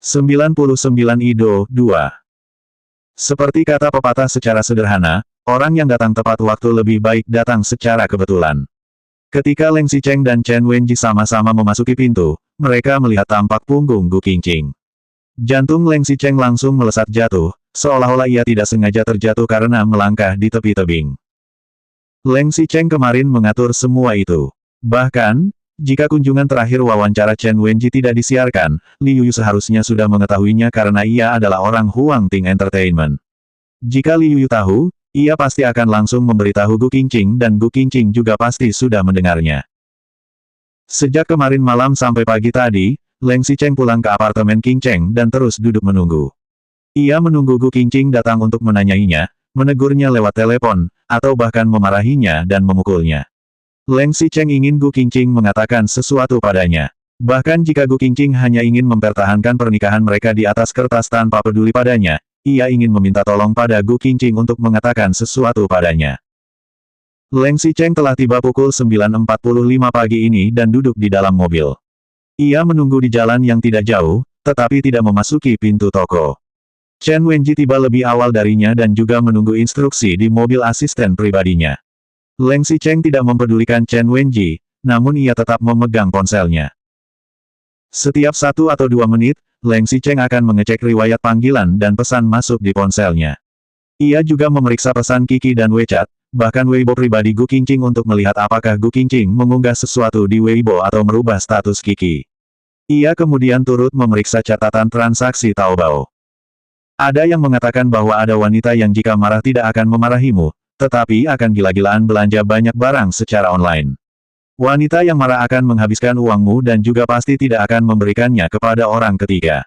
99 Ido, 2. Seperti kata pepatah secara sederhana, orang yang datang tepat waktu lebih baik datang secara kebetulan. Ketika Leng Xicheng dan Chen Wenji sama-sama memasuki pintu, mereka melihat tampak punggung Gu Qingqing. Jantung Leng Xicheng langsung melesat jatuh, seolah-olah ia tidak sengaja terjatuh karena melangkah di tepi tebing. Leng Xicheng kemarin mengatur semua itu. Bahkan, jika kunjungan terakhir wawancara Chen Wenji tidak disiarkan, Li Yuyu seharusnya sudah mengetahuinya karena ia adalah orang Huang Ting Entertainment. Jika Li Yuyu tahu, ia pasti akan langsung memberitahu Gu Qingqing dan Gu Qingqing juga pasti sudah mendengarnya. Sejak kemarin malam sampai pagi tadi, Leng Xicheng pulang ke apartemen Qingcheng dan terus duduk menunggu. Ia menunggu Gu Qingqing datang untuk menanyainya, menegurnya lewat telepon, atau bahkan memarahinya dan memukulnya. Leng Xicheng ingin Gu Qingqing mengatakan sesuatu padanya. Bahkan jika Gu Qingqing hanya ingin mempertahankan pernikahan mereka di atas kertas tanpa peduli padanya, ia ingin meminta tolong pada Gu Qingqing untuk mengatakan sesuatu padanya. Leng Xicheng telah tiba pukul 9.45 pagi ini dan duduk di dalam mobil. Ia menunggu di jalan yang tidak jauh, tetapi tidak memasuki pintu toko. Chen Wenji tiba lebih awal darinya dan juga menunggu instruksi di mobil asisten pribadinya. Leng Xicheng tidak mempedulikan Chen Wenji, namun ia tetap memegang ponselnya. Setiap 1 atau 2 menit, Leng Xicheng akan mengecek riwayat panggilan dan pesan masuk di ponselnya. Ia juga memeriksa pesan Qi dan WeChat, bahkan Weibo pribadi Gu Qingqing untuk melihat apakah Gu Qingqing mengunggah sesuatu di Weibo atau merubah status Qi. Ia kemudian turut memeriksa catatan transaksi Taobao. Ada yang mengatakan bahwa ada wanita yang jika marah tidak akan memarahimu, tetapi akan gila-gilaan belanja banyak barang secara online. Wanita yang marah akan menghabiskan uangmu dan juga pasti tidak akan memberikannya kepada orang ketiga.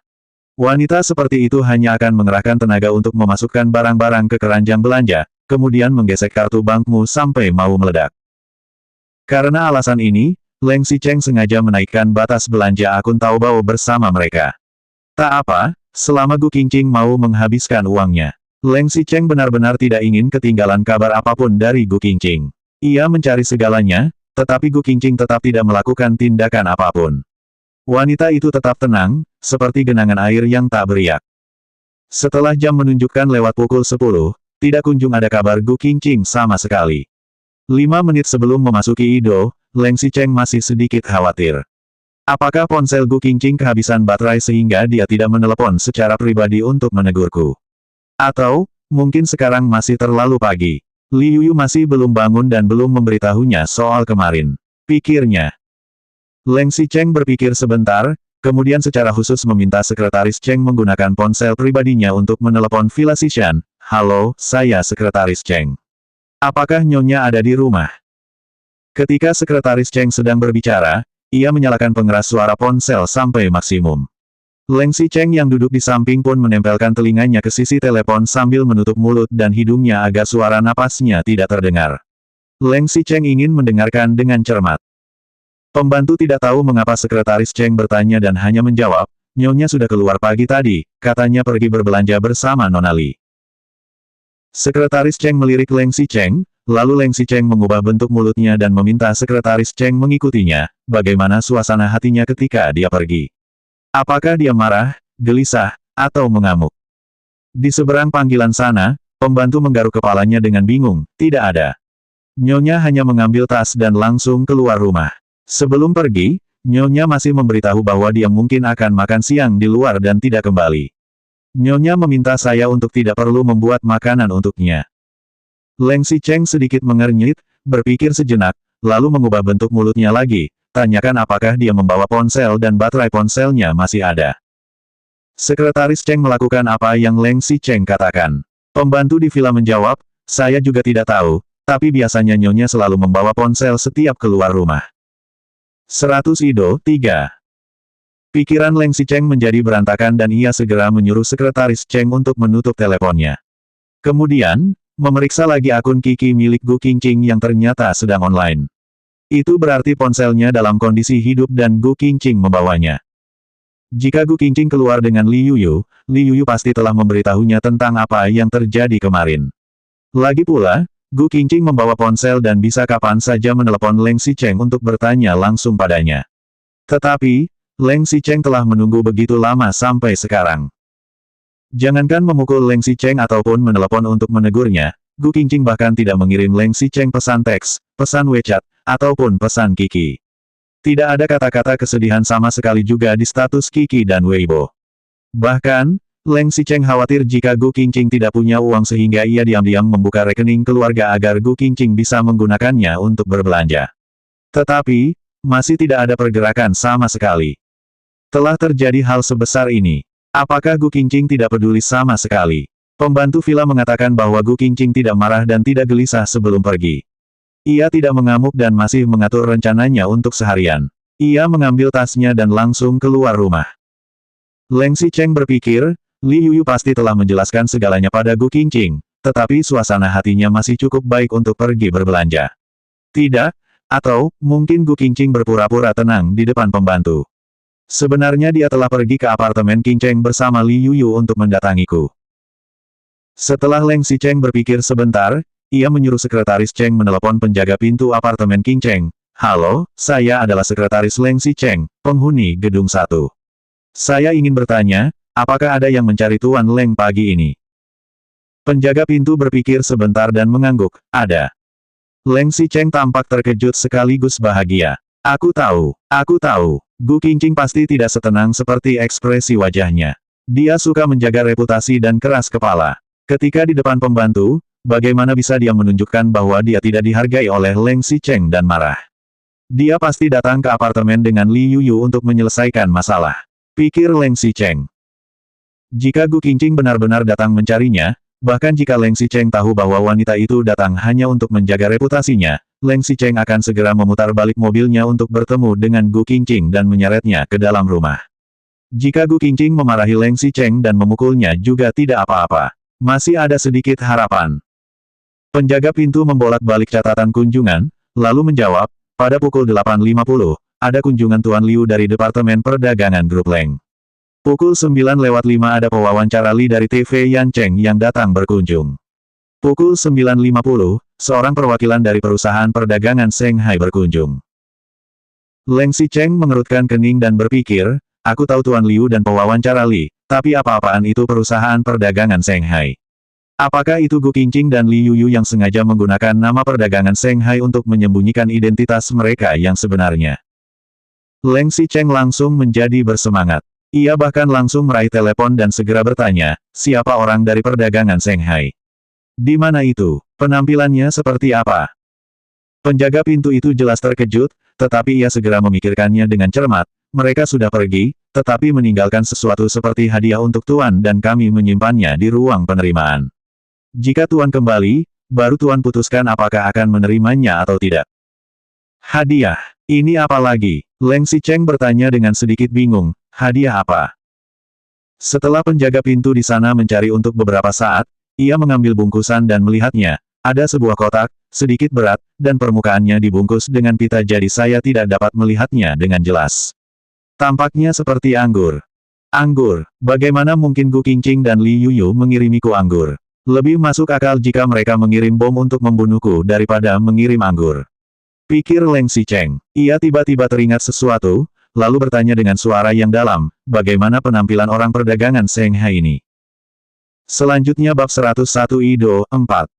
Wanita seperti itu hanya akan mengerahkan tenaga untuk memasukkan barang-barang ke keranjang belanja, kemudian menggesek kartu bankmu sampai mau meledak. Karena alasan ini, Leng Xicheng sengaja menaikkan batas belanja akun Taobao bersama mereka. Tak apa, selama Gu Qingqing mau menghabiskan uangnya. Leng Xicheng benar-benar tidak ingin ketinggalan kabar apapun dari Gu Qingqing. Ia mencari segalanya, tetapi Gu Qingqing tetap tidak melakukan tindakan apapun. Wanita itu tetap tenang, seperti genangan air yang tak beriak. Setelah jam menunjukkan lewat pukul 10, tidak kunjung ada kabar Gu Qingqing sama sekali. 5 menit sebelum memasuki Ido, Leng Xicheng masih sedikit khawatir. Apakah ponsel Gu Qingqing kehabisan baterai sehingga dia tidak menelepon secara pribadi untuk menegurku? Atau, mungkin sekarang masih terlalu pagi. Li Yuyu masih belum bangun dan belum memberitahunya soal kemarin. Pikirnya. Leng Xicheng berpikir sebentar, kemudian secara khusus meminta sekretaris Cheng menggunakan ponsel pribadinya untuk menelepon Villa Xishan. Halo, saya sekretaris Cheng. Apakah Nyonya ada di rumah? Ketika sekretaris Cheng sedang berbicara, ia menyalakan pengeras suara ponsel sampai maksimum. Leng Xicheng yang duduk di samping pun menempelkan telinganya ke sisi telepon sambil menutup mulut dan hidungnya agar suara napasnya tidak terdengar. Leng Xicheng ingin mendengarkan dengan cermat. Pembantu tidak tahu mengapa sekretaris Cheng bertanya dan hanya menjawab, Nyonya sudah keluar pagi tadi, katanya pergi berbelanja bersama Nona Li. Sekretaris Cheng melirik Leng Xicheng, lalu Leng Xicheng mengubah bentuk mulutnya dan meminta sekretaris Cheng mengikutinya, bagaimana suasana hatinya ketika dia pergi. Apakah dia marah, gelisah, atau mengamuk? Di seberang panggilan sana, pembantu menggaruk kepalanya dengan bingung, tidak ada. Nyonya hanya mengambil tas dan langsung keluar rumah. Sebelum pergi, Nyonya masih memberitahu bahwa dia mungkin akan makan siang di luar dan tidak kembali. Nyonya meminta saya untuk tidak perlu membuat makanan untuknya. Leng Xicheng sedikit mengernyit, berpikir sejenak, lalu mengubah bentuk mulutnya lagi. Tanyakan apakah dia membawa ponsel dan baterai ponselnya masih ada. Sekretaris Cheng melakukan apa yang Leng Xicheng katakan. Pembantu di villa menjawab, saya juga tidak tahu, tapi biasanya Nyonya selalu membawa ponsel setiap keluar rumah. 100 Ido, 3. Pikiran Leng Xicheng menjadi berantakan dan ia segera menyuruh sekretaris Cheng untuk menutup teleponnya. Kemudian, memeriksa lagi akun Qi milik Gu Qingqing yang ternyata sedang online. Itu berarti ponselnya dalam kondisi hidup dan Gu Qingqing membawanya. Jika Gu Qingqing keluar dengan Li Yuyu pasti telah memberitahunya tentang apa yang terjadi kemarin. Lagi pula, Gu Qingqing membawa ponsel dan bisa kapan saja menelepon Leng Xicheng untuk bertanya langsung padanya. Tetapi, Leng Xicheng telah menunggu begitu lama sampai sekarang. Jangankan memukul Leng Xicheng ataupun menelepon untuk menegurnya, Gu Qingqing bahkan tidak mengirim Leng Xicheng pesan teks, pesan WeChat, ataupun pesan Qi. Tidak ada kata-kata kesedihan sama sekali juga di status Qi dan Weibo. Bahkan, Leng Xicheng khawatir jika Gu Qingqing tidak punya uang sehingga ia diam-diam membuka rekening keluarga agar Gu Qingqing bisa menggunakannya untuk berbelanja. Tetapi, masih tidak ada pergerakan sama sekali. Telah terjadi hal sebesar ini. Apakah Gu Qingqing tidak peduli sama sekali? Pembantu villa mengatakan bahwa Gu Qingqing tidak marah dan tidak gelisah sebelum pergi. Ia tidak mengamuk dan masih mengatur rencananya untuk seharian. Ia mengambil tasnya dan langsung keluar rumah. Leng Xicheng berpikir, Li Yuyu pasti telah menjelaskan segalanya pada Gu Qingqing, tetapi suasana hatinya masih cukup baik untuk pergi berbelanja. Tidak, atau, mungkin Gu Qingqing berpura-pura tenang di depan pembantu. Sebenarnya dia telah pergi ke apartemen Qingcheng bersama Li Yuyu untuk mendatangiku. Setelah Leng Xicheng berpikir sebentar, ia menyuruh sekretaris Cheng menelepon penjaga pintu apartemen Qingcheng. Halo, saya adalah sekretaris Leng Xicheng, penghuni gedung 1. Saya ingin bertanya, apakah ada yang mencari Tuan Leng pagi ini? Penjaga pintu berpikir sebentar dan mengangguk, ada. Leng Xicheng tampak terkejut sekaligus bahagia. Aku tahu. Gu Qingqing pasti tidak setenang seperti ekspresi wajahnya. Dia suka menjaga reputasi dan keras kepala. Ketika di depan pembantu, bagaimana bisa dia menunjukkan bahwa dia tidak dihargai oleh Leng Xicheng dan marah? Dia pasti datang ke apartemen dengan Li Yuyu untuk menyelesaikan masalah. Pikir Leng Xicheng. Jika Gu Qingqing benar-benar datang mencarinya, bahkan jika Leng Xicheng tahu bahwa wanita itu datang hanya untuk menjaga reputasinya, Leng Xicheng akan segera memutar balik mobilnya untuk bertemu dengan Gu Qingqing dan menyeretnya ke dalam rumah. Jika Gu Qingqing memarahi Leng Xicheng dan memukulnya juga tidak apa-apa. Masih ada sedikit harapan. Penjaga pintu membolak-balik catatan kunjungan, lalu menjawab, pada pukul 8.50, ada kunjungan Tuan Liu dari Departemen Perdagangan Grup Leng. Pukul 9:05 ada pewawancara Li dari TV Yancheng yang datang berkunjung. Pukul 9.50, seorang perwakilan dari perusahaan perdagangan Shanghai berkunjung. Leng Xicheng mengerutkan kening dan berpikir, aku tahu Tuan Liu dan pewawancara Li, tapi apa-apaan itu perusahaan perdagangan Shanghai? Apakah itu Gu Qingqing dan Li Yuyu yang sengaja menggunakan nama perdagangan Shanghai untuk menyembunyikan identitas mereka yang sebenarnya? Leng Xicheng langsung menjadi bersemangat. Ia bahkan langsung meraih telepon dan segera bertanya, siapa orang dari perdagangan Shanghai? Di mana itu? Penampilannya seperti apa? Penjaga pintu itu jelas terkejut, tetapi ia segera memikirkannya dengan cermat. Mereka sudah pergi, tetapi meninggalkan sesuatu seperti hadiah untuk Tuan dan kami menyimpannya di ruang penerimaan. Jika Tuan kembali, baru Tuan putuskan apakah akan menerimanya atau tidak. Hadiah? Ini apa lagi? Leng Xicheng bertanya dengan sedikit bingung, hadiah apa? Setelah penjaga pintu di sana mencari untuk beberapa saat, ia mengambil bungkusan dan melihatnya. Ada sebuah kotak, sedikit berat, dan permukaannya dibungkus dengan pita jadi saya tidak dapat melihatnya dengan jelas. Tampaknya seperti anggur. Anggur, bagaimana mungkin Gu Qingqing dan Li Yuyu mengirimiku anggur? Lebih masuk akal jika mereka mengirim bom untuk membunuhku daripada mengirim anggur. Pikir Leng Xicheng. Ia tiba-tiba teringat sesuatu, lalu bertanya dengan suara yang dalam, bagaimana penampilan orang perdagangan Shanghai ini? Selanjutnya bab 101 Ido 4.